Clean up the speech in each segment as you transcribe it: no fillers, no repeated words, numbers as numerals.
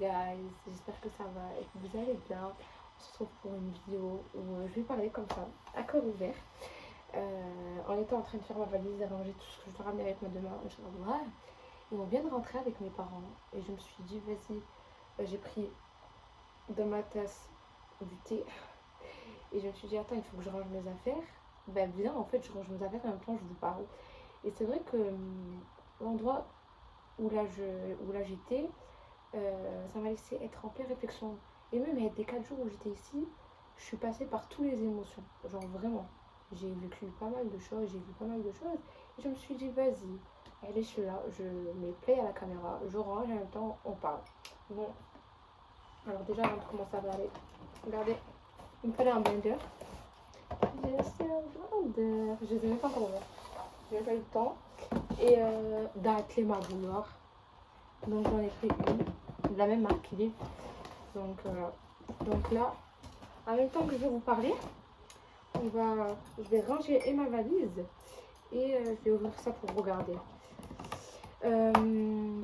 guys, j'espère que ça va et que vous allez bien. On se retrouve pour une vidéo où je vais parler comme ça, à cœur ouvert, en étant en train de faire ma valise et ranger tout ce que je dois ramener avec moi demain, Inch'Allah. Et on vient de rentrer avec mes parents et je me suis dit, vas-y, j'ai pris dans ma tasse du thé et je me suis dit, attends, il faut que je range mes affaires. Ben viens, en fait, je range mes affaires et en même temps, je vous parle. Et c'est vrai que l'endroit où là j'étais, ça m'a laissé être en pleine réflexion. Et même il y a des 4 jours où j'étais ici, je suis passée par toutes les émotions. Genre vraiment. J'ai vécu pas mal de choses, j'ai vu pas mal de choses. Et je me suis dit, vas-y, allez, je suis là, je mets play à la caméra, je range et en même temps, on parle. Bon, alors déjà, avant de commencer à parler, regardez, il me fallait un blender. J'ai acheté un blender. Je les ai même pas encore ouverts. J'ai même pas eu le temps. Et d'atteler ma bouilloire. Donc j'en ai pris une, de la même marque Philippe. Donc voilà. Donc là, en même temps que je vais vous parler, je vais ranger et ma valise et je vais ouvrir ça pour regarder.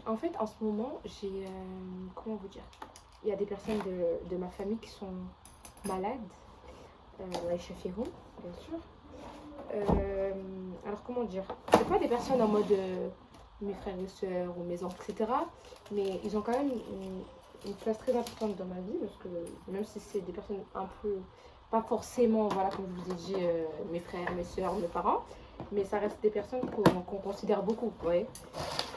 En fait, en ce moment, j'ai comment vous dire, il y a des personnes de ma famille qui sont malades, Aïcha Firou, bien sûr. Alors comment dire, c'est pas des personnes en mode mes frères et sœurs ou mes oncles, etc. Mais ils ont quand même une place très importante dans ma vie parce que même si c'est des personnes un peu, pas forcément, voilà, comme je vous ai dit, mes frères, mes sœurs, mes parents, mais ça reste des personnes qu'on considère beaucoup, vous voyez.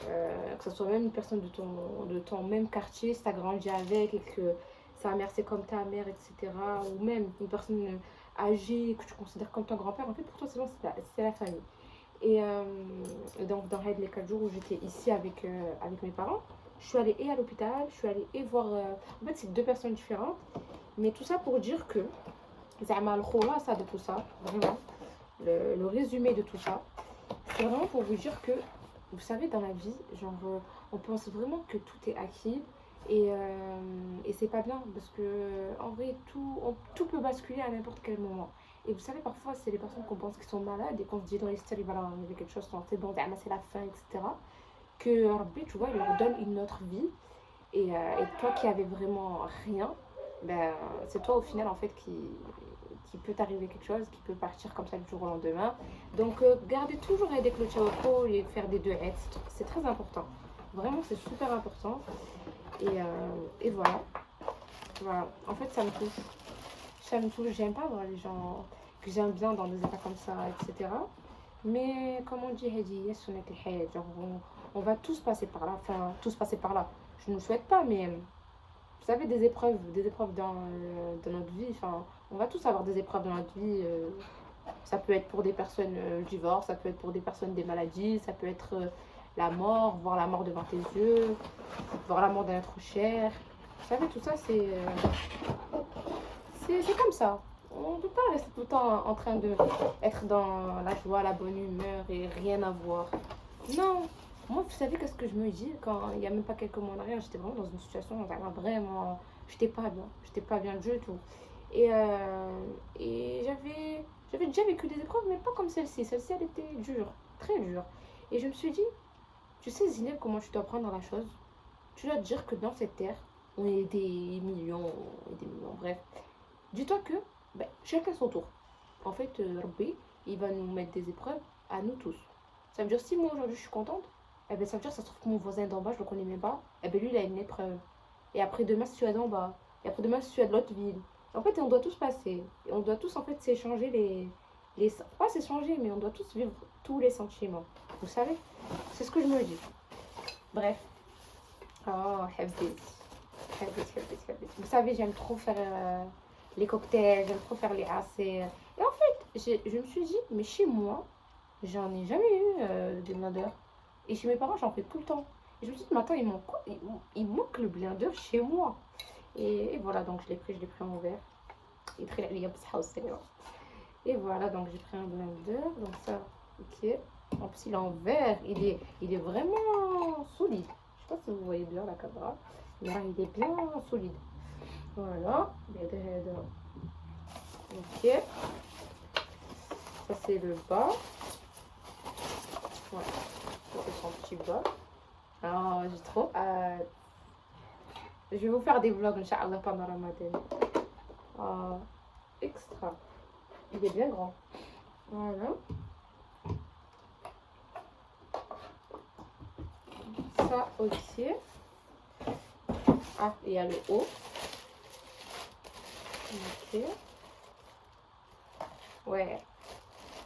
Que ce soit même une personne de ton même quartier, si tu as grandi avec et que sa mère c'est comme ta mère, etc. Ou même une personne âgée que tu considères comme ton grand-père, en fait pour toi c'est la famille. Et donc dans les 4 jours où j'étais ici avec mes parents, je suis allée et à l'hôpital, je suis allée et voir... en fait c'est deux personnes différentes, mais tout ça pour dire que Zama al-Khulasa de tout ça, vraiment, le résumé de tout ça, c'est vraiment pour vous dire que, vous savez, dans la vie, genre, on pense vraiment que tout est acquis et c'est pas bien parce que, en vrai, tout peut basculer à n'importe quel moment. Et vous savez, parfois, c'est les personnes qu'on pense qui sont malades et qu'on se dit dans l'histoire, il va leur arriver quelque chose, c'est bon, c'est la fin, etc. Que Rabbi, tu vois, il leur donne une autre vie et toi qui avais vraiment rien, ben, c'est toi au final, en fait, qui peut t'arriver quelque chose, qui peut partir comme ça du jour au lendemain. Donc, gardez toujours des clochers au pot et faire des deux hêtres. C'est très important. Vraiment, c'est super important. Et voilà. Voilà. En fait, ça me touche. Ça me touche. J'aime pas voir les gens que j'aime bien dans des états comme ça, etc. Mais comme on dit, genre, on va tous passer par là. Enfin, tous passer par là. Je ne le souhaite pas, mais vous savez, des épreuves dans notre vie. Enfin, on va tous avoir des épreuves dans notre vie. Ça peut être pour des personnes divorce, ça peut être pour des personnes des maladies, ça peut être la mort, voir la mort devant tes yeux, voir la mort d'un être cher. Vous savez, tout ça, c'est comme ça. On ne peut pas rester tout le temps en train d'être dans la joie, la bonne humeur et rien avoir. Non. Moi, vous savez qu'est-ce que je me dis quand il n'y a même pas quelques mois en arrière, j'étais vraiment dans une situation vraiment, j'étais pas bien du tout. Et j'avais déjà vécu des épreuves, mais pas comme celle-ci. Celle-ci, elle était dure, très dure. Et je me suis dit, tu sais, Zineb, comment tu dois prendre la chose? Tu dois te dire que dans cette terre, on est des millions, bref. Dis-toi que ben, chacun son tour. En fait, Rabbi, il va nous mettre des épreuves à nous tous. Ça veut dire, si moi aujourd'hui je suis contente, eh ben, ça veut dire, ça se trouve que mon voisin d'en bas, je le connais même pas, eh ben, lui, il a une épreuve. Et après demain, si tu es d'en bas, et après demain, si tu es de l'autre ville. En fait, on doit tous passer. Et on doit tous, en fait, s'échanger pas s'échanger, mais on doit tous vivre tous les sentiments. Vous savez? C'est ce que je me dis. Bref. Oh, habit. Vous savez, j'aime trop faire les cocktails, j'aime trop faire les assiettes. Et en fait, je me suis dit, mais chez moi, j'en ai jamais eu de blender. Et chez mes parents, j'en fais tout le temps. Et je me suis dit, mais attends, il manque quoi? Il manque le blender chez moi. Et voilà, donc je l'ai pris en verre. Et voilà, donc j'ai pris un blender. Donc ça, ok. En plus, il est en verre. Il est vraiment solide. Je sais pas si vous voyez bien la caméra. Mais là, il est bien solide. Voilà. Ok. Ça, c'est le bas. Voilà. Ça, c'est son petit bas. Ah, j'ai trop hâte. Je vais vous faire des vlogs, Inch'Allah, pendant Ramadan. Ah, extra. Il est bien grand. Voilà. Ça aussi. Ah, il y a le haut. Ok. Ouais.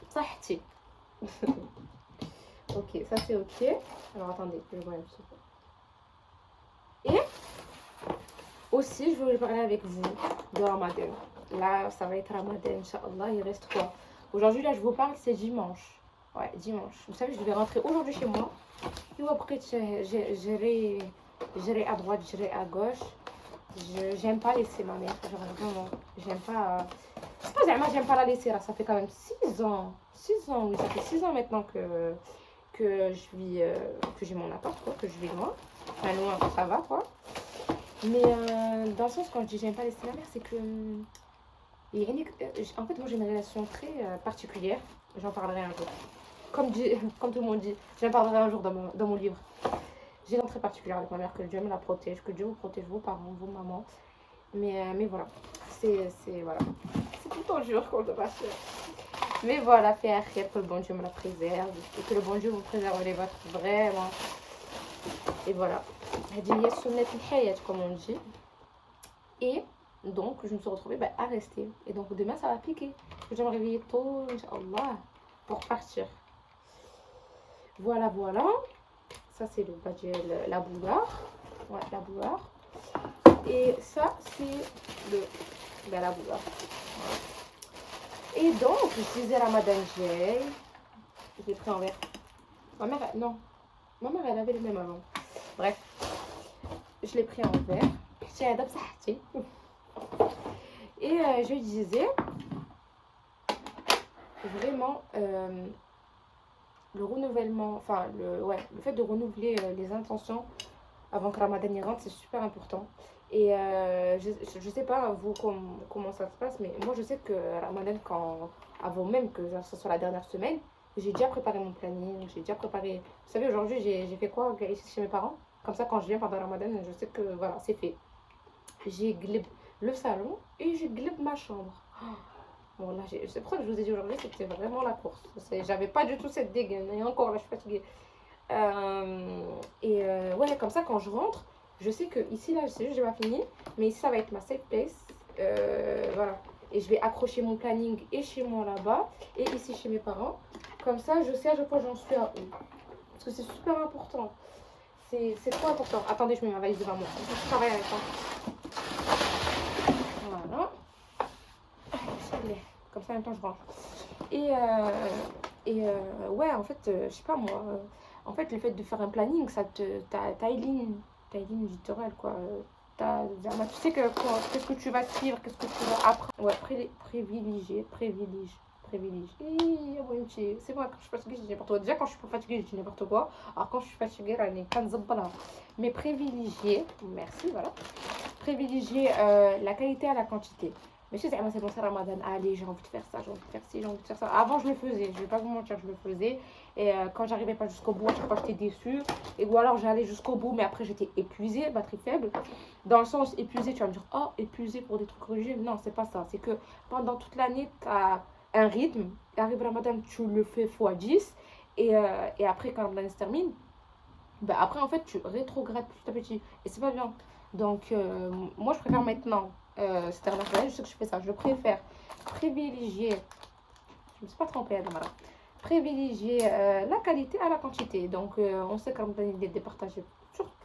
Sahti. Ok, ça c'est ok. Alors attendez, je vois un petit peu. Et aussi, je voulais parler avec vous de Ramadan. Là, ça va être Ramadan, Inch'Allah. Il reste quoi? Aujourd'hui, là, je vous parle, c'est dimanche. Ouais, dimanche. Vous savez, je vais rentrer aujourd'hui chez moi. Et après, j'irai à droite, j'irai à gauche. J'aime pas laisser ma mère. Genre, vraiment, j'aime pas. C'est pas vraiment, j'aime pas la laisser. Là, ça fait quand même 6 ans. 6 ans, oui, ça fait 6 ans maintenant que je vis, que j'ai mon appart, quoi, que je vis loin. Enfin, loin, ça va, quoi. Mais dans le sens, quand je dis j'aime pas laisser ma mère, c'est que. En fait, moi, j'ai une relation très particulière. J'en parlerai un jour. Comme tout le monde dit, j'en parlerai un jour dans mon livre. J'ai une relation très particulière avec ma mère, que Dieu me la protège, que Dieu vous protège, vos parents, vos mamans. Mais voilà, voilà. C'est tout un jour qu'on doit passer. Mais voilà, faire que le bon Dieu me la préserve et que le bon Dieu vous préserve les vôtres vraiment. Et voilà. Hadiya sunnat al-hayat, comme on dit. Et donc, je me suis retrouvée à rester. Et donc, demain, ça va piquer. Je vais me réveiller tôt, Inch'Allah, pour partir. Voilà, voilà. Ça, c'est le badjel, la bouillarde. Ouais, la bouillarde. Et ça, c'est la bouillarde. Et donc, je disais à Madame Jay, je l'ai pris en verre. Ma mère, non. Ma mère, elle avait le même avant. Bref, je l'ai pris en verre. J'ai adapté ça. Et je disais, vraiment, le renouvellement, enfin, le fait de renouveler les intentions avant que Ramadan y rentre, c'est super important. Et je sais pas, vous, comment ça se passe, mais moi, je sais que Ramadan, avant même que ce soit la dernière semaine, j'ai déjà préparé mon planning, j'ai déjà préparé. Vous savez, aujourd'hui, j'ai fait quoi ici chez mes parents? Comme ça, quand je viens pendant Ramadan, je sais que voilà, c'est fait. J'ai glib le salon et j'ai glib ma chambre. Bon, là, c'est pour ça que je vous ai dit aujourd'hui, c'était vraiment la course. J'avais pas du tout cette dégaine. Et encore, là, je suis fatiguée. Ouais, comme ça, quand je rentre, je sais que ici, là, c'est juste, j'ai pas fini. Mais ici, ça va être ma safe place. Voilà. Et je vais accrocher mon planning et chez moi là-bas. Et ici, chez mes parents. Comme ça, je sais à chaque fois j'en suis à où. Parce que c'est super important. C'est trop important. Attendez, je mets ma valise devant moi. Je travaille avec ça. Voilà. Comme ça, en même temps, je range. Ouais, en fait, je sais pas moi. En fait, le fait de faire un planning, ça t'as une éditoriale, quoi. Tu sais qu'est-ce que tu vas suivre, qu'est-ce que tu vas apprendre. Ouais, privilégier. C'est moi, quand je suis fatiguée, je dis n'importe quoi. Déjà, quand je suis pas fatiguée, je dis n'importe quoi. Alors, quand je suis fatiguée, là, mais privilégier, merci, voilà. Privilégier la qualité à la quantité. Mais je sais, c'est bon, c'est Ramadan. Allez, j'ai envie de faire ça, j'ai envie de faire ci, j'ai envie de faire ça. Avant, je le faisais. Je vais pas vous mentir, je le faisais. Et quand j'arrivais pas jusqu'au bout, à chaque fois, j'étais déçue. Et ou alors, j'allais jusqu'au bout, mais après, j'étais épuisée, batterie faible. Dans le sens épuisée, tu vas me dire, oh, épuisée pour des trucs religieux. Non, c'est pas ça. C'est que pendant toute l'année, tu as un rythme. Et arrive Ramadan, tu le fais x10. Et après, quand Ramadan se termine, après, en fait, tu rétrogrades petit à petit. Et c'est pas bien. Donc, moi, je préfère maintenant, cette dernière journée, je sais que je fais ça, je préfère privilégier, je ne me suis pas trompée, voilà, privilégier la qualité à la quantité. Donc, on sait qu'un est départagé,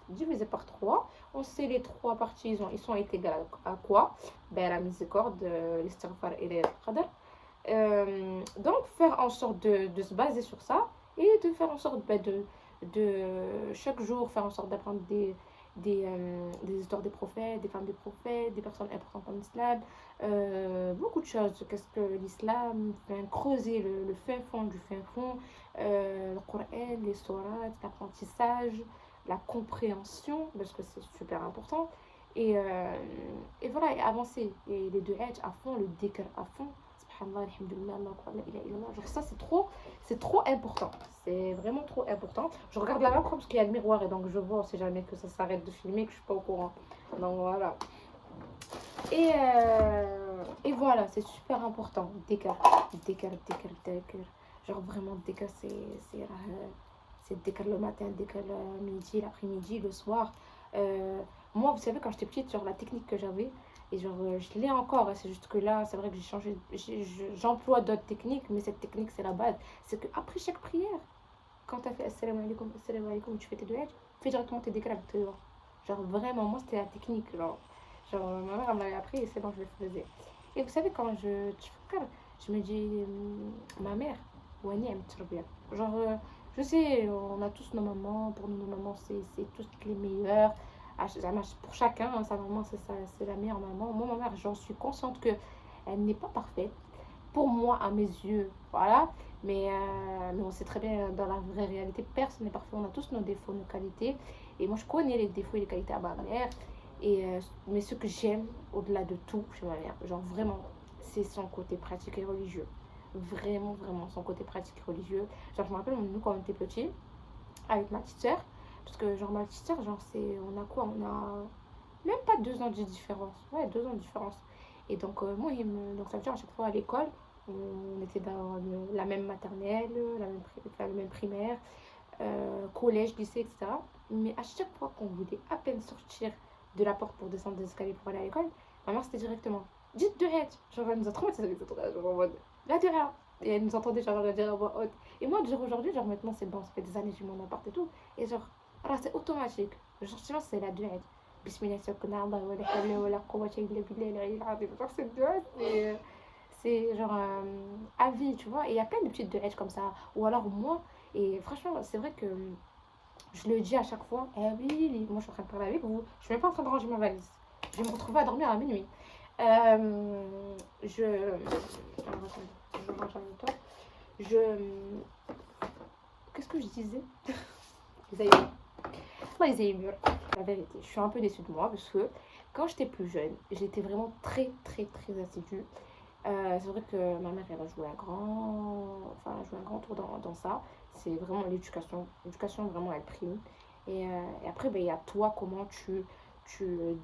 divisé par 3. On sait les 3 parties, ils sont égales à quoi? Ben, la miséricorde, l'istighfar et les qadr. Donc, faire en sorte de se baser sur ça et de faire en sorte de chaque jour faire en sorte d'apprendre des histoires des prophètes, des femmes des prophètes, des personnes importantes en islam, beaucoup de choses. Qu'est-ce que l'islam, enfin, creuser le fin fond du fin fond, le Coran, les sourates, l'apprentissage, la compréhension, parce que c'est super important. Et, euh, et voilà, et avancer. Et les deux edge à fond, le dhikr à fond. subhanallah, alhamdulillah, Allah akbar, la ilaha illallah. Genre ça c'est trop important. C'est vraiment trop important. Je regarde la même fois parce qu'il y a le miroir et donc je vois, on sait jamais que ça s'arrête de filmer, que je suis pas au courant. Donc voilà. Et voilà, c'est super important. Décale, décale, décale, décale. Genre vraiment, décale, c'est décale le matin, décale midi, l'après-midi, le soir. Euh, Moi, vous savez, quand j'étais petite, genre la technique que j'avais, et genre je l'ai encore, hein, c'est juste que là, c'est vrai que j'ai changé, j'emploie d'autres techniques, mais cette technique, c'est la base. C'est qu'après chaque prière, quand t'as fait assalamu alaikum, tu fais tes doigts, tu fais directement tes décales avec tes doigts. Genre vraiment, moi, c'était la technique, genre, ma mère elle me l'avait appris et c'est bon, je le faisais. Et vous savez, quand je me dis, ma mère, Wani, elle me tire bien. Genre, je sais, on a tous nos mamans, pour nous, nos mamans, c'est tous les meilleures. Pour chacun, hein, sa maman, c'est la meilleure maman. Moi, ma mère, j'en suis consciente que elle n'est pas parfaite. Pour moi, à mes yeux, voilà. Mais on sait très bien, dans la vraie réalité, personne n'est parfait. On a tous nos défauts, nos qualités. Et moi, je connais les défauts et les qualités à ma mère. Mais ce que j'aime, au-delà de tout, chez ma mère, genre vraiment, c'est son côté pratique et religieux. Vraiment, vraiment, son côté pratique et religieux. Genre, je me rappelle, nous, quand on était petits, avec ma petite sœur, parce que, genre, ma petite sœur, genre, on a quoi? On a même pas 2 ans de différence. Ouais, 2 ans de différence. Et donc, moi, donc ça veut dire à chaque fois à l'école, on était dans la même maternelle, enfin, le même primaire, collège, lycée, etc. Mais à chaque fois qu'on voulait à peine sortir de la porte pour descendre des escaliers pour aller à l'école, ma mère c'était directement dites de Hedge. Genre elle nous a traumatisés avec cette phrase, genre en mode la Dura. Et elle nous entendait genre la dire à voix haute. Et moi, genre aujourd'hui, genre maintenant c'est bon, ça fait des années que j'ai mon appart et tout. Et genre, alors c'est automatique. Genre sinon c'est la Dura. Bismillah, sakuna Allah, wa la hawla wa la quwwata illa billah, la ilaha illallah. Genre cette Dura, c'est genre à vie, tu vois. Et il y a plein de petites Dura comme ça. Ou alors moi, et franchement, c'est vrai que je le dis à chaque fois, eh oui, moi je suis en train de parler avec vous, je suis même pas en train de ranger ma valise. Je vais me retrouver à dormir à minuit. Je. Alors, attendez, je range en même temps. Je. Qu'est-ce que je disais? Les aïeux. Non, les aïeux, la vérité. Je suis un peu déçue de moi parce que quand j'étais plus jeune, j'étais vraiment très, très, très assidue. C'est vrai que ma mère, elle a joué un enfin, elle a joué un grand tour dans ça. C'est vraiment l'éducation. L'éducation, vraiment, elle prime. Et après, ben, il y a toi, comment tu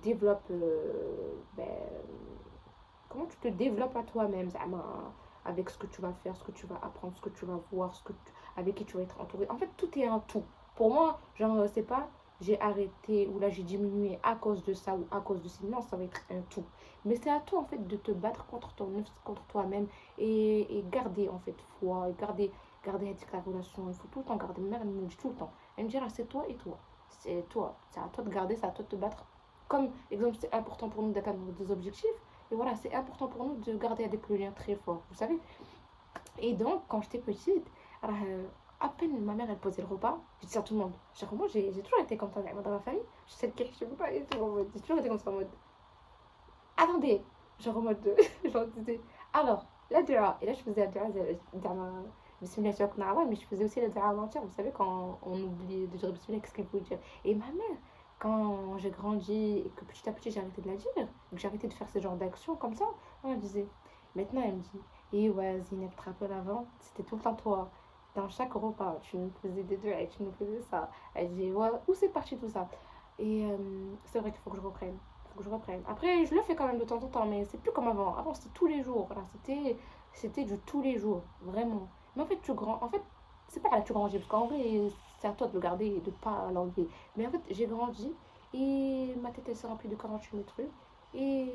développes, ben, comment tu te développes à toi-même, zama, avec ce que tu vas faire, ce que tu vas apprendre, ce que tu vas voir, avec qui tu vas être entouré. En fait, tout est un tout. Pour moi, genre, c'est pas j'ai arrêté ou là j'ai diminué à cause de ça ou à cause de ça. Non, ça va être un tout. Mais c'est à toi en fait de te battre contre contre toi-même et garder en fait foi, et garder la relation. Il faut tout le temps garder. Ma mère elle me dit tout le temps. Elle me dit ah, c'est toi et toi. C'est toi. C'est à toi de garder, c'est à toi de te battre. Comme exemple, c'est important pour nous d'atteindre des objectifs. Et voilà, c'est important pour nous de garder avec le lien très fort, vous savez. Et donc, quand j'étais petite, à peine ma mère elle posait le repas, je disais à tout le monde. Genre, moi j'ai toujours été comme ça dans ma famille. Je sais lequel je veux pas et tout en mode. J'ai toujours été comme ça en mode. Attendez, genre en mode. Genre, disais, alors, la dua. Et là, je faisais la dua, bismillah, mais je faisais aussi la dua à l'entière. Vous savez, quand on oublie de dire bismillah, qu'est-ce qu'il faut dire. Et ma mère, quand j'ai grandi et que petit à petit j'ai arrêté de la dire, que j'ai arrêté de faire ce genre d'action comme ça, elle me disait. Maintenant, elle me dit, et ouais, Zineb, tu te rappelles avant, c'était tout le temps toi. Dans chaque repas, tu nous faisais des deux et tu nous faisais ça. Elle dit, ouais, où c'est parti tout ça? Et c'est vrai qu'il faut que je reprenne. Faut que je reprenne. Après, je le fais quand même de temps en temps, mais c'est plus comme avant. Avant, c'était tous les jours. Voilà, c'était du tous les jours, vraiment. Mais en fait, en fait, c'est pas là que tu grandis, parce qu'en vrai, c'est à toi de le garder et de pas l'enlever. Mais en fait, j'ai grandi et ma tête, elle s'est remplie de 48 000 trucs. Et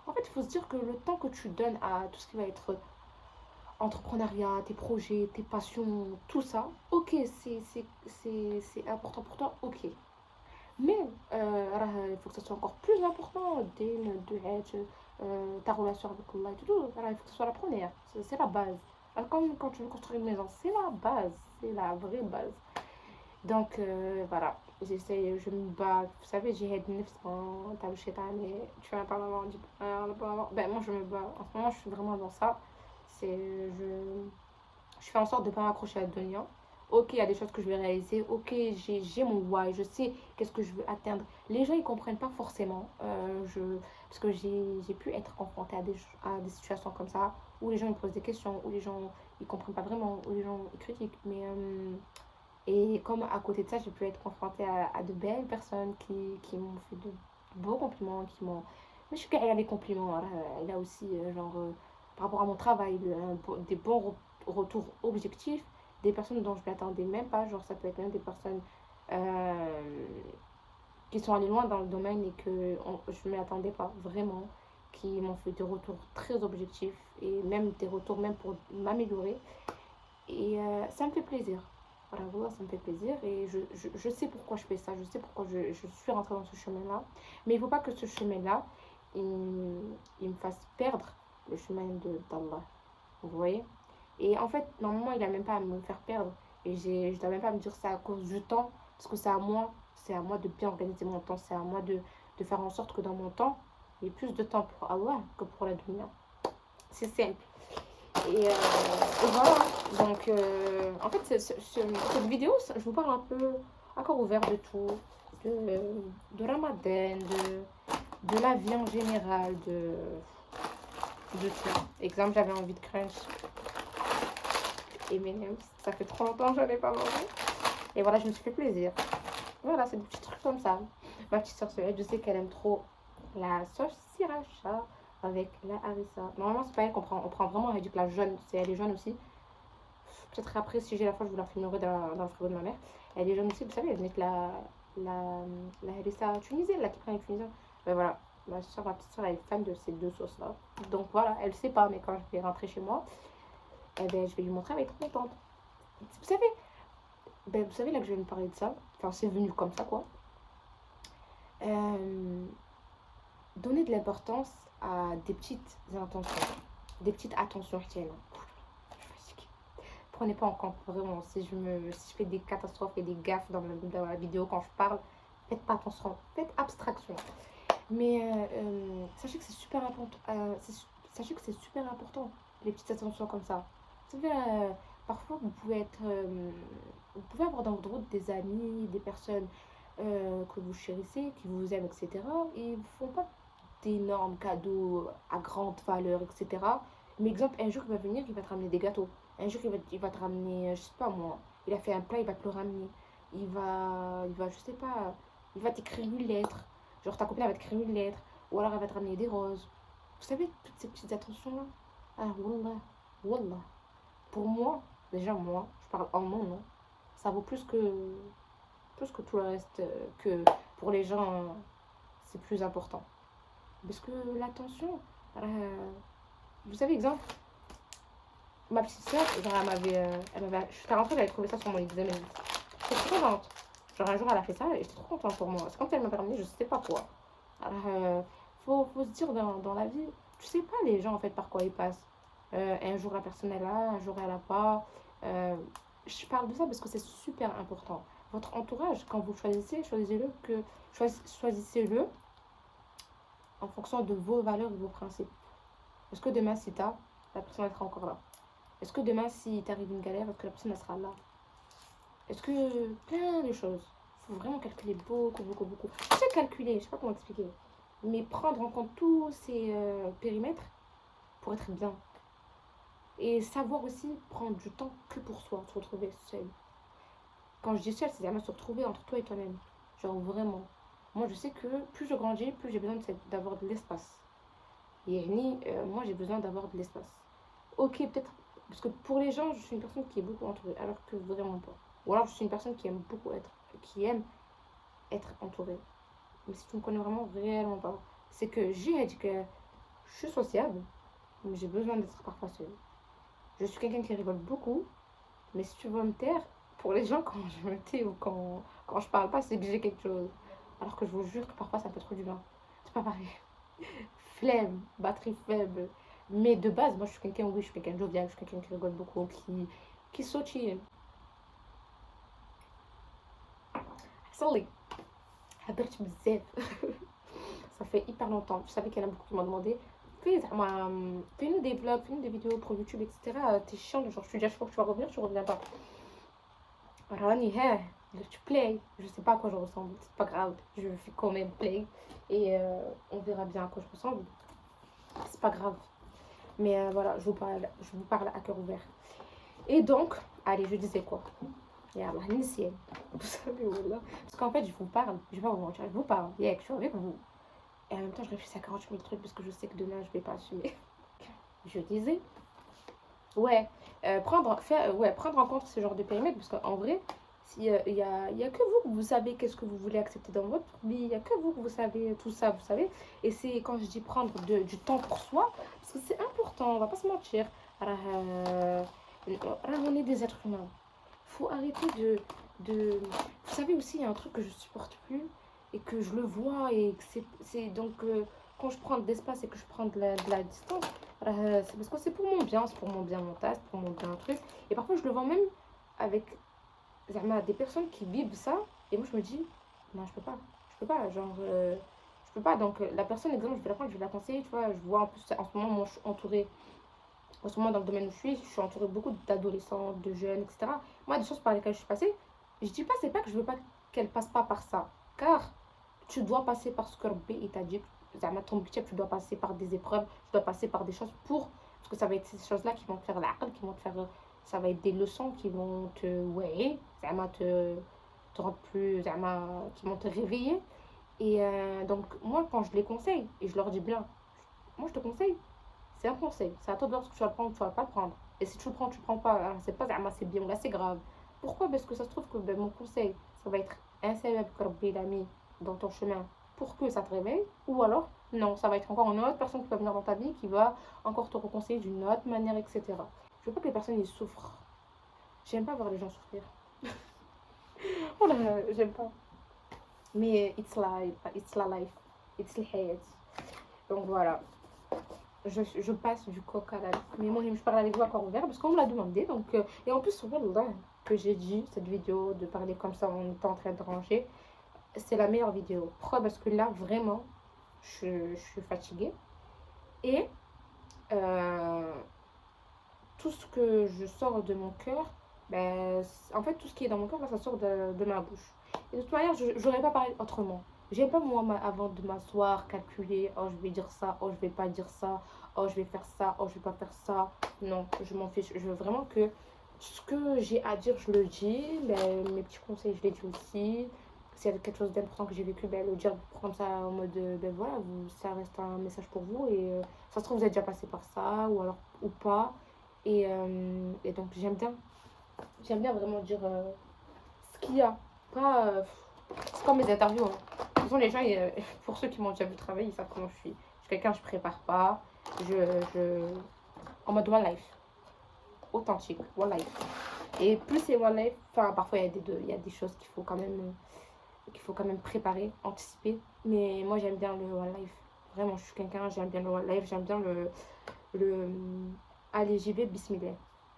en fait, il faut se dire que le temps que tu donnes à tout ce qui va être entrepreneuriat, tes projets, tes passions, tout ça, ok, c'est important pour toi, ok. Mais il faut que ça soit encore plus important, de Hajj, ta relation avec Allah et tout, il faut que ce soit la première, c'est la base. Comme quand tu veux construire une maison, c'est la base, c'est la vraie base. Donc voilà, j'essaie, je me bats, vous savez, j'ai aide nefs quand t'as le shaitan et tu vas pas maman, dit ben moi je me bats, en ce moment je suis vraiment dans ça, je fais en sorte de ne pas m'accrocher à Donia, Ok, il y a des choses que je vais réaliser. Ok, j'ai mon why. Je sais qu'est-ce que je veux atteindre. Les gens, ils comprennent pas forcément. Parce que j'ai pu être confrontée à des situations comme ça, où les gens ils posent des questions, où les gens ils comprennent pas vraiment, où les gens ils critiquent. Et comme à côté de ça, j'ai pu être confrontée à de belles personnes qui m'ont fait de beaux compliments, qui m'ont... Mais je suis qu'elle a des compliments. Hein. Elle a aussi, par rapport à mon travail, des bons retours objectifs, des personnes dont je ne m'attendais même pas. Genre, ça peut être même des personnes euh, qui sont allées loin dans le domaine et que je ne m'y attendais pas vraiment, qui m'ont fait des retours très objectifs et même des retours même pour m'améliorer. Et ça me fait plaisir. Voilà, voilà, ça me fait plaisir et je sais pourquoi je fais ça, je sais pourquoi je suis rentrée dans ce chemin-là. Mais il ne faut pas que ce chemin-là, il me fasse perdre le chemin d'Allah. Vous voyez? Et en fait, normalement, il n'a même pas à me faire perdre. Et je ne dois même pas me dire ça à cause du temps, parce que c'est à moi de bien organiser mon temps, c'est à moi de faire en sorte que dans mon temps, il y ait plus de temps pour Allah que pour la dunya. C'est simple. Et voilà. Donc, en fait, cette vidéo, je vous parle un peu à corps ouvert de tout, de Ramadan, de la vie en général, de tout. Exemple, j'avais envie de crunch et M&M's. Ça fait trop longtemps que je n'en ai pas mangé. Et voilà, je me suis fait plaisir. Voilà, c'est des petits trucs comme ça. Ma petite soeur Soleil, je sais qu'elle aime trop la sauce sriracha avec la harissa. Normalement, c'est pas elle qu'on prend. On prend vraiment avec la jaune. Elle est jaune aussi. Peut-être après, si j'ai la foi, je vous la filmerai dans le frigo de ma mère. Elle est jaune aussi, vous savez, elle met la harissa tunisienne, là, qui prend les tunisiens. Ben voilà, ma petite soeur, elle est fan de ces deux sauces-là. Donc voilà, elle sait pas, mais quand je vais rentrer chez moi, eh ben, je vais lui montrer, elle va être contente. Vous savez, ben, vous savez là que je viens de parler de ça. Enfin, c'est venu comme ça, quoi. Euh, Donner de l'importance à des petites intentions, des petites attentions, tiens. Prenez pas en compte vraiment si je fais des catastrophes et des gaffes dans la vidéo quand je parle, faites pas attention, faites abstraction. Mais sachez que c'est super important. Sachez que c'est super important les petites attentions comme ça. Vous savez, parfois vous pouvez avoir dans votre route des amis, des personnes que vous chérissez, qui vous aiment, etc. Et ils vous font pas d'énormes cadeaux à grande valeur, etc. Mais exemple, un jour il va venir, il va te ramener des gâteaux. Un jour il va te ramener, je sais pas moi, il a fait un plat, il va te le ramener. Je sais pas, il va t'écrire une lettre. Genre ta copine elle va t'écrire une lettre. Ou alors elle va te ramener des roses. Vous savez, toutes ces petites attentions-là. Ah, wallah, wallah. Pour moi, déjà moi, je parle en mon nom, ça vaut plus que tout le reste. Que pour les gens, c'est plus important. Parce que l'attention, vous savez, exemple, ma petite soeur, genre, je suis rentrée, elle avait trouvé ça sur mon examen. J'étais trop contente. Genre, un jour, elle a fait ça et j'étais trop contente pour moi. C'est comme si elle m'avait ramené, je sais pas quoi. Alors, faut se dire dans la vie, tu sais pas les gens, en fait, par quoi ils passent. Un jour, la personne est là, un jour, elle a pas. Euh, je parle de ça parce que c'est super important. Votre entourage, quand vous choisissez, choisissez-le en fonction de vos valeurs et de vos principes. Est-ce que demain, si t'as, la personne elle sera encore là? Est-ce que demain, si t'arrive une galère, est-ce que la personne elle sera là? Est-ce que plein de choses. Il faut vraiment calculer beaucoup, beaucoup, beaucoup. Je sais calculer, je sais pas comment expliquer. Mais prendre en compte tous ces périmètres pour être bien. Et savoir aussi prendre du temps que pour soi, se retrouver seul. Quand je dis seul, c'est vraiment se retrouver entre toi et toi-même. Genre vraiment. Moi, je sais que plus je grandis, plus j'ai besoin d'avoir de l'espace. Et moi, j'ai besoin d'avoir de l'espace. Ok, peut-être. Parce que pour les gens, je suis une personne qui est beaucoup entourée, alors que vraiment pas. Ou alors, je suis une personne qui aime beaucoup qui aime être entourée. Mais si tu me connais vraiment, réellement pas. C'est que j'ai dit que je suis sociable, mais j'ai besoin d'être parfois seule. Je suis quelqu'un qui rigole beaucoup, mais si tu veux me taire, pour les gens, quand je me tais ou quand je parle pas, c'est que j'ai quelque chose. Alors que je vous jure que parfois, ça peut trop du bien. C'est pas pareil. Flemme, batterie faible. Mais de base, moi, je suis quelqu'un, oui, je suis quelqu'un de jovial, je suis quelqu'un qui rigole beaucoup, qui sautille. Sorry. حضرت بزاف. Ça fait hyper longtemps. Je savais qu'il y en a beaucoup qui m'ont demandé fais-nous des vlogs, fais-nous des vidéos pour YouTube, etc. T'es chiant, genre je te dis à chaque fois que tu vas revenir, tu reviens pas. Rani, tu play. Je sais pas à quoi je ressemble, c'est pas grave. Je fais quand même play. Et on verra bien à quoi je ressemble. C'est pas grave. Mais voilà, je vous parle à cœur ouvert. Et donc, allez, je disais quoi? Yallah, l'initiale. Vous savez, voilà. Parce qu'en fait, je vous parle, je vais pas vous mentir, je vous parle. Je suis avec vous. Et en même temps, je réfléchis à 40 000 trucs parce que je sais que demain, je vais pas assumer. Je disais, ouais, prendre en compte ce genre de périmètre parce qu'en vrai, il y a que vous savez qu'est-ce que vous voulez accepter dans votre vie, il n'y a que vous savez tout ça, vous savez. Et c'est quand je dis prendre du temps pour soi, parce que c'est important, on va pas se mentir. On est des êtres humains. Faut arrêter de... Vous savez aussi, il y a un truc que je supporte plus et que je le vois et que c'est donc quand je prends de l'espace et que je prends de la distance, c'est parce que c'est pour mon bien, c'est pour mon bien mental, c'est pour mon bien truc. Et parfois je le vois même avec des personnes qui vivent ça et moi je me dis, non je peux pas, genre... je peux pas, donc la personne, exemple, je vais la prendre, je vais la conseiller, tu vois, je vois en plus, en ce moment, moi je suis entourée en ce moment, dans le domaine où je suis entourée beaucoup d'adolescents, de jeunes, etc. Moi, des choses par lesquelles je suis passée, je dis pas, c'est pas que je veux pas qu'elles passent pas par ça. Car tu dois passer par ce que Rabbi il t'a dit. Ton budget, tu dois passer par des épreuves, tu dois passer par des choses pour. Parce que ça va être ces choses-là qui vont te faire l'aql, qui vont te faire. Ça va être des leçons qui vont te. Ouais, te rendre plus. Qui vont te réveiller. Et donc, moi, quand je les conseille, et je leur dis bien, moi, je te conseille, c'est un conseil. C'est à toi de voir ce que tu vas le prendre ou tu vas pas le prendre. Et si tu le prends, tu le prends pas. Alors, c'est pas c'est bien, là c'est grave. Pourquoi? Parce que ça se trouve que mon conseil, ça va être un célèbre que Rabbi l'a mis dans ton chemin pour que ça te réveille. Ou alors, non, ça va être encore une autre personne qui va venir dans ta vie qui va encore te reconseiller d'une autre manière, etc. Je veux pas que les personnes ils souffrent. J'aime pas voir les gens souffrir. Oh là, j'aime pas. Mais it's la life, it's the hayat. Donc voilà. Je passe du coq à l'âne. Mais moi, je parle avec vous à corps ouvert parce qu'on me l'a demandé. Donc, et en plus, là que j'ai dit cette vidéo de parler comme ça en étant en train de ranger, c'est la meilleure vidéo. Pourquoi? Parce que là, vraiment, je suis fatiguée. Et euh, tout ce que je sors de mon cœur, ben, en fait, tout ce qui est dans mon cœur, là, ça sort de ma bouche. Et de toute manière, je n'aurais pas parlé autrement. J'aime pas, moi, avant de m'asseoir, calculer, oh, je vais dire ça, oh, je vais pas dire ça, oh, je vais faire ça, oh, je vais pas faire ça. Non, je m'en fiche. Je veux vraiment que ce que j'ai à dire, je le dis. Ben, mes petits conseils, je les dis aussi. S'il y a quelque chose d'important que j'ai vécu, ben, le dire comme ça en mode, ben voilà, ça reste un message pour vous. Et ça se trouve, vous êtes déjà passé par ça, ou alors, ou pas. Et donc j'aime bien vraiment dire ce qu'il y a. Pas, c'est comme mes interviews. Hein. De toute façon, les gens, pour ceux qui m'ont déjà vu travailler, ils savent comment je suis. Je suis quelqu'un, je prépare pas. Je... En mode one life. Authentique, one life. Et plus c'est one life, enfin parfois il y a des choses qu'il faut quand même préparer, anticiper. Mais moi j'aime bien le one life. Vraiment, je suis quelqu'un, j'aime bien le one life, j'aime bien le allez, j'y vais, bismillah.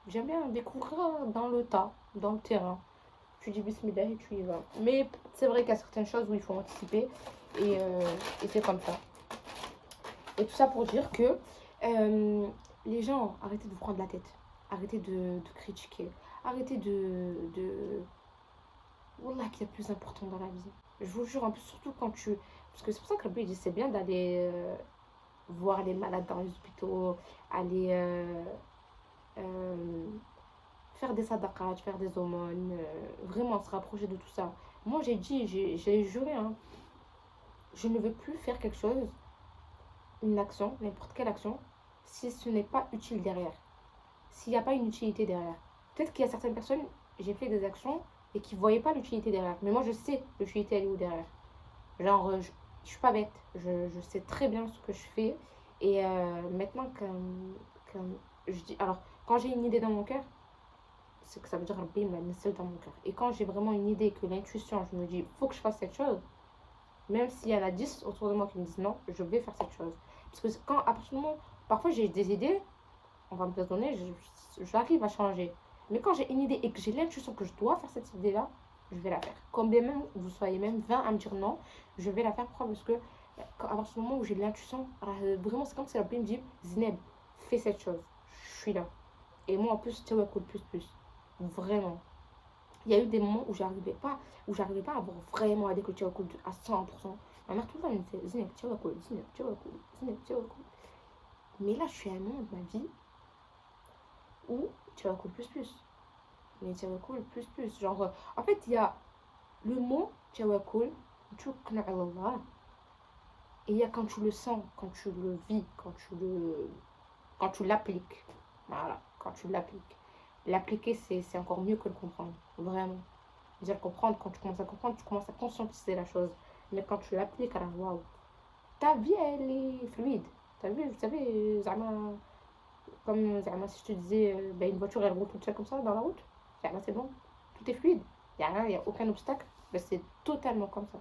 J'aime bien découvrir dans le tas, dans le terrain. Tu dis bismillah et tu y vas. Mais c'est vrai qu'il y a certaines choses où il faut anticiper et c'est comme ça. Et tout ça pour dire que les gens, arrêtez de vous prendre la tête. Arrêtez de critiquer. Arrêtez de... Wallah, qu'il y a plus important dans la vie. Je vous jure, en plus, surtout quand tu... Parce que c'est pour ça que le but, c'est bien d'aller voir les malades dans les hôpitaux, aller euh, faire des sadaqat, faire des aumônes, vraiment se rapprocher de tout ça. Moi, j'ai dit, j'ai juré, hein, je ne veux plus faire quelque chose, une action, n'importe quelle action, si ce n'est pas utile derrière. S'il n'y a pas une utilité derrière. Peut-être qu'il y a certaines personnes, j'ai fait des actions et qui ne voyaient pas l'utilité derrière. Mais moi, je sais l'utilité, elle est où derrière. Genre, je suis pas bête. Je sais très bien ce que je fais. Et maintenant, je dis. Alors, quand j'ai une idée dans mon cœur, c'est que ça veut dire Rabbi m'a mis seul dans mon cœur. Et quand j'ai vraiment une idée, que l'intuition, je me dis, faut que je fasse cette chose, même s'il y en a 10 autour de moi qui me disent non, je vais faire cette chose. Parce que quand, à partir du moment, parfois j'ai des idées, on va me pardonner, j'arrive à changer. Mais quand j'ai une idée et que j'ai l'intuition que je dois faire cette idée-là, je vais la faire. Combien même vous soyez même 20 à me dire non, je vais la faire. Pourquoi? Parce que à partir du moment où j'ai l'intuition, vraiment c'est comme si la me dit, Zineb, fais cette chose. Je suis là. Et moi en plus, tu vois, plus. Vraiment. Il y a eu des moments où j'arrivais pas à avoir vraiment avec le tawakkul à 100%. Ma mère tout le temps elle me disait Zinek, tawakkul, Zinek, tawakkul, Zinek, tawakkul. Mais là, je suis à un moment de ma vie où tawakkul plus. Mais tawakkul plus. Genre, en fait, il y a le mot tawakkul, توكل على الله. Et il y a quand tu le sens, quand tu le vis, quand tu l'appliques. Voilà, quand tu l'appliques. L'appliquer, c'est encore mieux que le comprendre. Vraiment. Déjà, le comprendre, quand tu commences à comprendre, tu commences à conscientiser la chose. Mais quand tu l'appliques, alors waouh. Ta vie, elle est fluide. Ta vie, vous savez, Zama, comme Zama, si je te disais, ben, une voiture, elle roule toute seule comme ça dans la route. Zama, c'est bon. Tout est fluide. Il n'y a aucun obstacle. Ben, c'est totalement comme ça.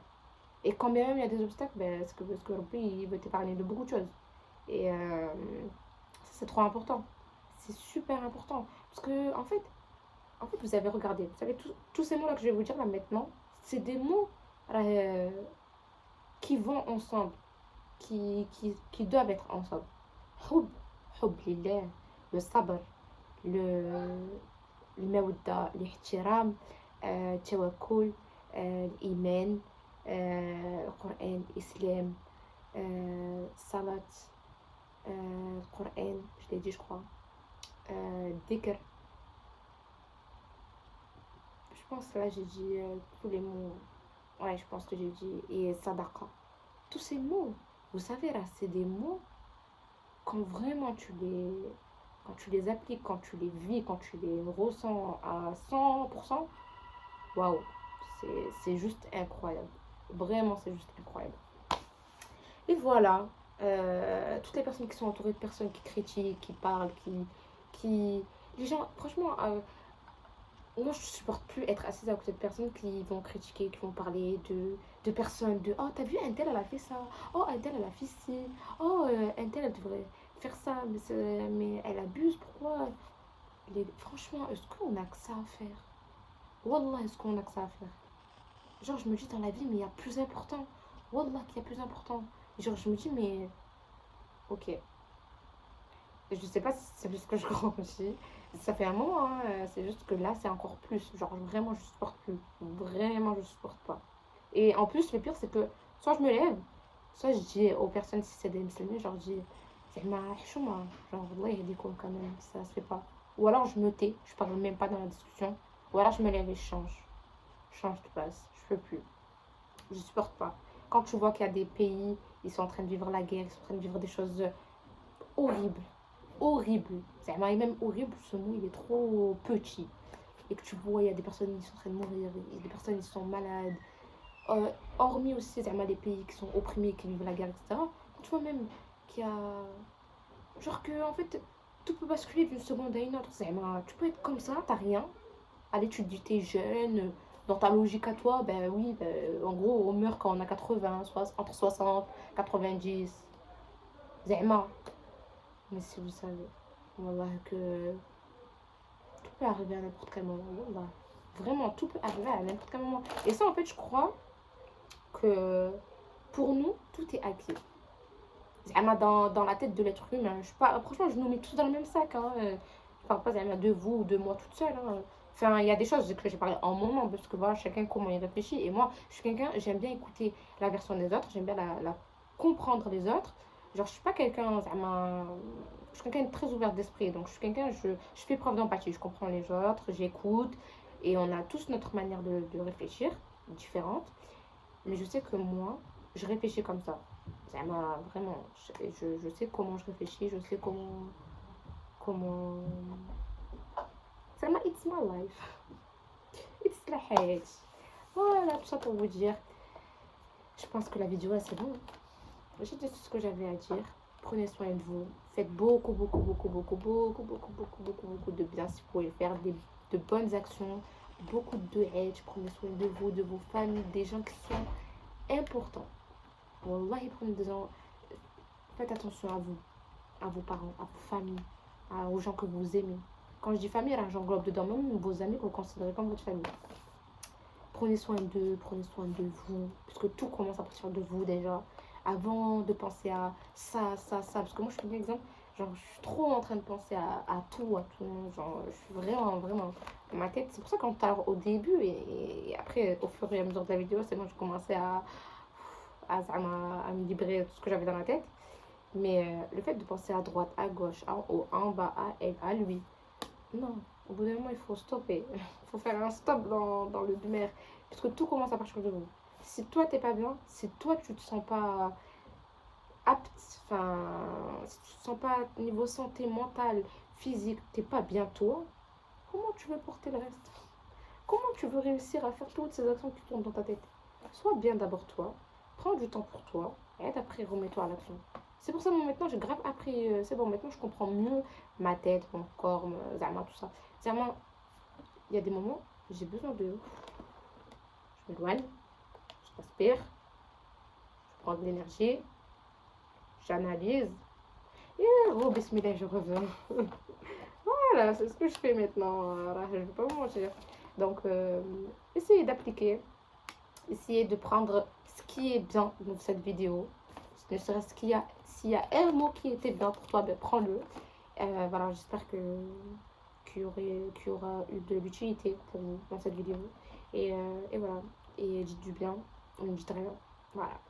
Et quand bien même il y a des obstacles, ben, parce que Rabbi, il veut t'épargner de beaucoup de choses. Et ça, c'est trop important. C'est super important. Parce que, en fait vous avez regardé. Vous savez, tous ces mots-là que je vais vous dire là maintenant, c'est des mots qui vont ensemble, qui doivent être ensemble. Hub, hub lillah, le sabr, le, le mawadda, l'ihtiram, tawakkul, l'iman, le Coran, l'islam, salat, le Coran, je l'ai dit, je crois. Dhikr. Je pense que là j'ai dit tous les mots. Ouais, je pense que j'ai dit. Et sadaqa. Tous ces mots, vous savez là, c'est des mots quand vraiment quand tu les appliques, quand tu les vis, quand tu les ressens à 100%, waouh, c'est juste incroyable. Vraiment, c'est juste incroyable. Et voilà, toutes les personnes qui sont entourées de personnes qui critiquent, qui parlent, qui... Les gens, franchement, moi je supporte plus être assise à côté de personnes qui vont critiquer, qui vont parler de personnes, de oh t'as vu un tel elle a fait ça, oh un tel elle a fait ci, oh un tel elle devrait faire ça, mais elle abuse, pourquoi franchement, est-ce qu'on a que ça à faire? Wallah, est-ce qu'on a que ça à faire? Genre je me dis dans la vie mais il y a plus important, Wallah qu'il y a plus important. Genre je me dis mais ok, je sais pas si c'est parce que je grandis. Ça fait un moment, hein, c'est juste que là, c'est encore plus. Genre, vraiment, je supporte plus. Vraiment, je supporte pas. Et en plus, le pire, c'est que soit je me lève, soit je dis aux personnes, si c'est des musulmans, je leur dis, c'est ma chouma. Genre, là, il y a des cons quand même, ça se fait pas. Ou alors, je me tais, je parle même pas dans la discussion. Ou alors, je me lève et je change. Je change de place. Je peux plus. Je supporte pas. Quand tu vois qu'il y a des pays, ils sont en train de vivre la guerre, ils sont en train de vivre des choses horribles horrible. C'est même horrible, ce mot il est trop petit. Et que tu vois, il y a des personnes qui sont en train de mourir, il y a des personnes qui sont malades. Hormis aussi les pays qui sont opprimés, qui vivent la guerre, etc. Tu vois même qu'il y a. Genre que, en fait, tout peut basculer d'une seconde à une autre. Tu peux être comme ça, t'as rien. Allez, tu te dis, t'es jeune. Dans ta logique à toi, ben oui, ben, en gros, on meurt quand on a 80, soit, entre 60, 90. Zema. Mais si vous savez, voilà que tout peut arriver à n'importe quel moment. Wallah. Vraiment, tout peut arriver à n'importe quel moment. Et ça, en fait, je crois que pour nous, tout est acquis. Dans la tête de l'être humain. Franchement, je nous mets tous dans le même sac. Hein. Je parle pas de vous ou de moi toute seule. Hein. Enfin, il y a des choses que j'ai parlé en mon nom, parce que voilà, chacun comment il réfléchit. Et moi, je suis quelqu'un, j'aime bien écouter la version des autres, j'aime bien la comprendre les autres. Genre, je suis pas quelqu'un, je suis quelqu'un de très ouvert d'esprit. Donc, je fais preuve d'empathie. Je comprends les autres, j'écoute. Et on a tous notre manière de réfléchir, différente. Mais je sais que moi, je réfléchis comme ça. Vraiment, je sais comment je réfléchis, je sais comment... it's my life. It's la hayat. Voilà, tout ça pour vous dire. Je pense que la vidéo, c'est bon. J'ai dit tout ce que j'avais à dire. Prenez soin de vous. Faites beaucoup de bien si vous pouvez faire. De bonnes actions. Beaucoup de aide. Prenez soin de vous, de vos familles, des gens qui sont importants. Wallahi, faites attention à vos parents, à vos familles, aux gens que vous aimez. Quand je dis famille, là, j'englobe dedans même vos amis que vous considérez comme votre famille. Prenez soin d'eux, prenez soin de vous, parce que tout commence à partir de vous déjà. Avant de penser à ça. Parce que moi, je suis un exemple. Genre, je suis trop en train de penser à tout, à tout le monde. Genre, je suis vraiment, vraiment dans ma tête. C'est pour ça quand t'as au début et après, au fur et à mesure de la vidéo, c'est moi, je commençais à me libérer de tout ce que j'avais dans la tête. Mais le fait de penser à droite, à gauche, en haut, en bas, à elle, à lui, non. Au bout d'un moment, il faut stopper. Il faut faire un stop dans le mer. Parce que tout commence à partir de vous. Si toi, t'es pas bien, si toi, tu te sens pas apte, enfin, si tu te sens pas niveau santé mentale, physique, t'es pas bien toi, comment tu veux porter le reste? Comment tu veux réussir à faire toutes ces actions qui tournent dans ta tête? Sois bien d'abord toi, prends du temps pour toi, et après remets-toi à l'action. C'est pour ça que maintenant j'ai grave appris, c'est bon, maintenant je comprends mieux ma tête, mon corps, Zama, tout ça. Zama, il y a des moments où j'ai besoin de. Je m'éloigne, je respire, je prends de l'énergie, j'analyse, et oh, bismillah, je reviens. Voilà, c'est ce que je fais maintenant. Je ne vais pas vous mentir. Donc, essayez d'appliquer, essayez de prendre ce qui est bien dans cette vidéo. Ne serait-ce s'il y a un mot qui était bien pour toi, ben prends-le. Voilà, j'espère qu'il y aura eu de l'utilité pour vous dans cette vidéo. Et voilà. Et dites du bien, on ne dit rien. Voilà.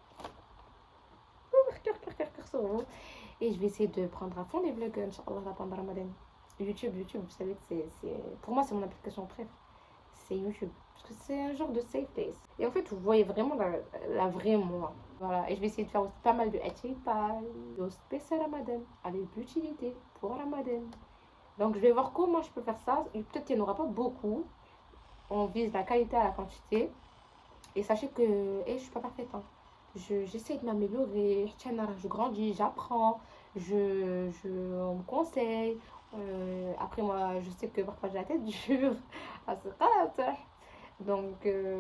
Et je vais essayer de prendre à fond les vlogs, Inch'Allah, pendant Ramadan. YouTube, vous savez que pour moi, c'est mon application préf. C'est YouTube. Parce que c'est un genre de safe place. Et en fait, vous voyez vraiment la vraie moi. Voilà. Et je vais essayer de faire aussi pas mal de de spécial Ramadan, avec l'utilité pour Ramadan. Donc, je vais voir comment je peux faire ça. Et peut-être qu'il n'y en aura pas beaucoup. On vise la qualité à la quantité. Et sachez que je suis pas parfaite. Hein. J'essaie de m'améliorer. Je grandis, j'apprends. On me conseille. Après, moi, je sais que parfois j'ai la tête dure. Ah, c'est pas ça. Donc, je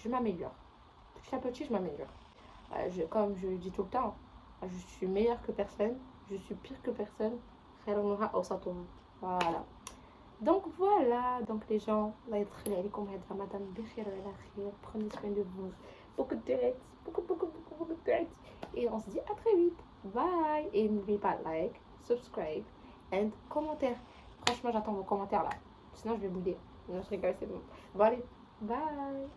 m'améliore. Petit à petit, je m'améliore. Comme je dis tout le temps, je suis meilleure que personne. Je suis pire que personne. Voilà. Donc voilà, donc les gens, prenez soin de vous. Beaucoup de têtes, beaucoup de têtes. Et on se dit à très vite. Bye. Et n'oubliez pas like, subscribe et commentaire. Franchement, j'attends vos commentaires là. Sinon, je vais bouder. Non, je rigole, c'est bon. Bon, allez, bye.